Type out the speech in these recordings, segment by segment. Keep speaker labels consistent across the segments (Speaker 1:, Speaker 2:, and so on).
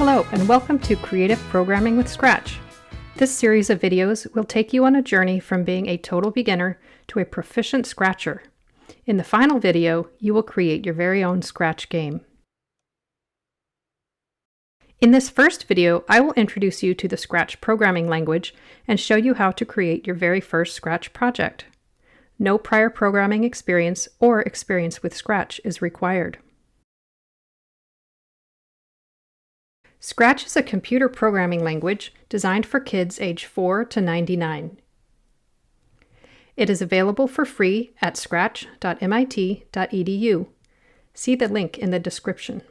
Speaker 1: Hello and welcome to Creative Programming with Scratch. This series of videos will take you on a journey from being a total beginner to a proficient Scratcher. In the final video, you will create your very own Scratch game. In this first video, I will introduce you to the Scratch programming language and show you how to create your very first Scratch project. No prior programming experience or experience with Scratch is required. Scratch is a computer programming language designed for kids age 4 to 99. It is available for free at scratch.mit.edu. See the link in the description.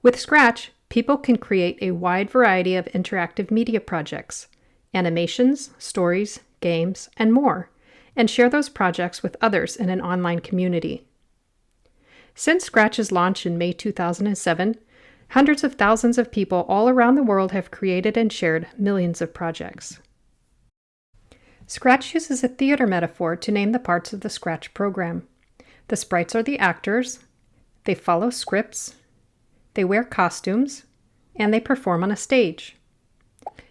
Speaker 1: With Scratch, people can create a wide variety of interactive media projects, animations, stories, games, and more, and share those projects with others in an online community. Since Scratch's launch in May 2007, hundreds of thousands of people all around the world have created and shared millions of projects. Scratch uses a theater metaphor to name the parts of the Scratch program. The sprites are the actors, they follow scripts, they wear costumes, and they perform on a stage.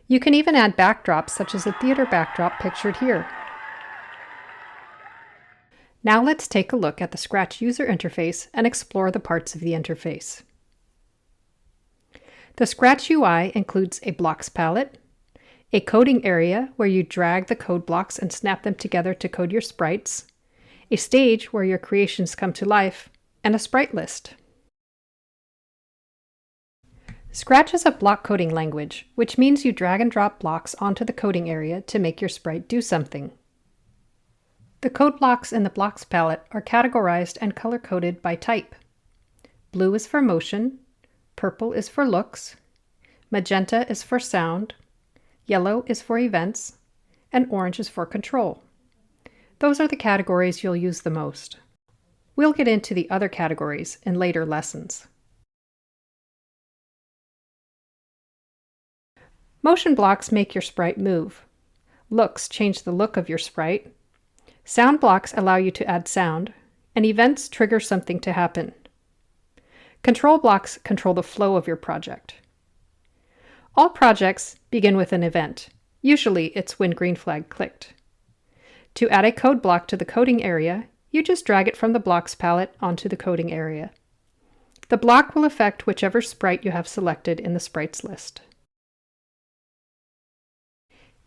Speaker 1: You can even add backdrops such as the theater backdrop pictured here. Now let's take a look at the Scratch user interface and explore the parts of the interface. The Scratch UI includes a blocks palette, a coding area where you drag the code blocks and snap them together to code your sprites, a stage where your creations come to life, and a sprite list. Scratch is a block coding language, which means you drag and drop blocks onto the coding area to make your sprite do something. The code blocks in the blocks palette are categorized and color-coded by type. Blue is for motion, purple is for looks, magenta is for sound, yellow is for events, and orange is for control. Those are the categories you'll use the most. We'll get into the other categories in later lessons. Motion blocks make your sprite move. Looks change the look of your sprite. Sound blocks allow you to add sound, and events trigger something to happen. Control blocks control the flow of your project. All projects begin with an event. Usually it's when green flag clicked. To add a code block to the coding area, you just drag it from the blocks palette onto the coding area. The block will affect whichever sprite you have selected in the sprites list.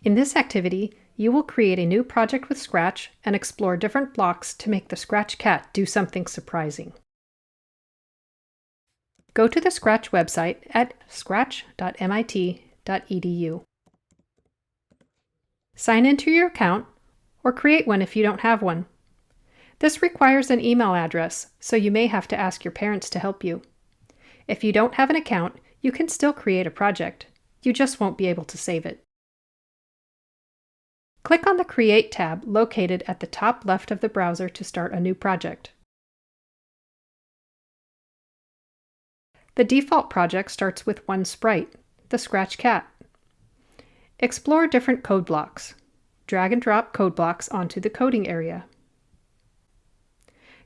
Speaker 1: In this activity, you will create a new project with Scratch and explore different blocks to make the Scratch cat do something surprising. Go to the Scratch website at scratch.mit.edu. Sign into your account, or create one if you don't have one. This requires an email address, so you may have to ask your parents to help you. If you don't have an account, you can still create a project. You just won't be able to save it. Click on the Create tab located at the top left of the browser to start a new project. The default project starts with one sprite, the Scratch cat. Explore different code blocks. Drag and drop code blocks onto the coding area.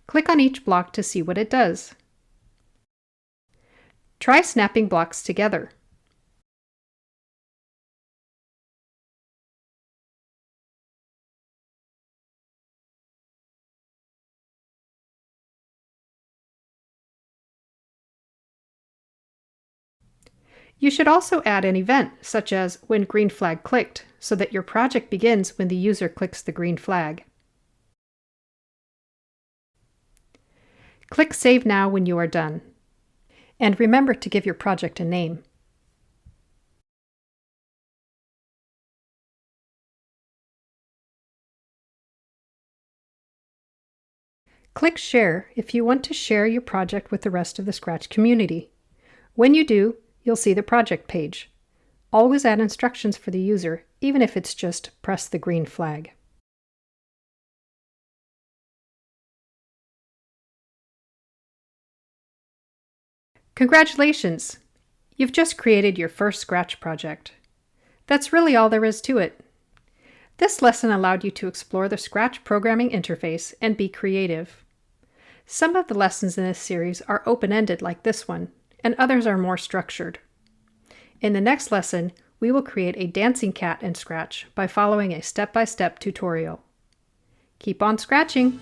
Speaker 1: Click on each block to see what it does. Try snapping blocks together. You should also add an event, such as when green flag clicked, so that your project begins when the user clicks the green flag. Click Save Now when you are done. And remember to give your project a name. Click Share if you want to share your project with the rest of the Scratch community. When you do, you'll see the project page. Always add instructions for the user, even if it's just press the green flag. Congratulations! You've just created your first Scratch project. That's really all there is to it. This lesson allowed you to explore the Scratch programming interface and be creative. Some of the lessons in this series are open-ended like this one, and others are more structured. In the next lesson, we will create a dancing cat in Scratch by following a step-by-step tutorial. Keep on scratching!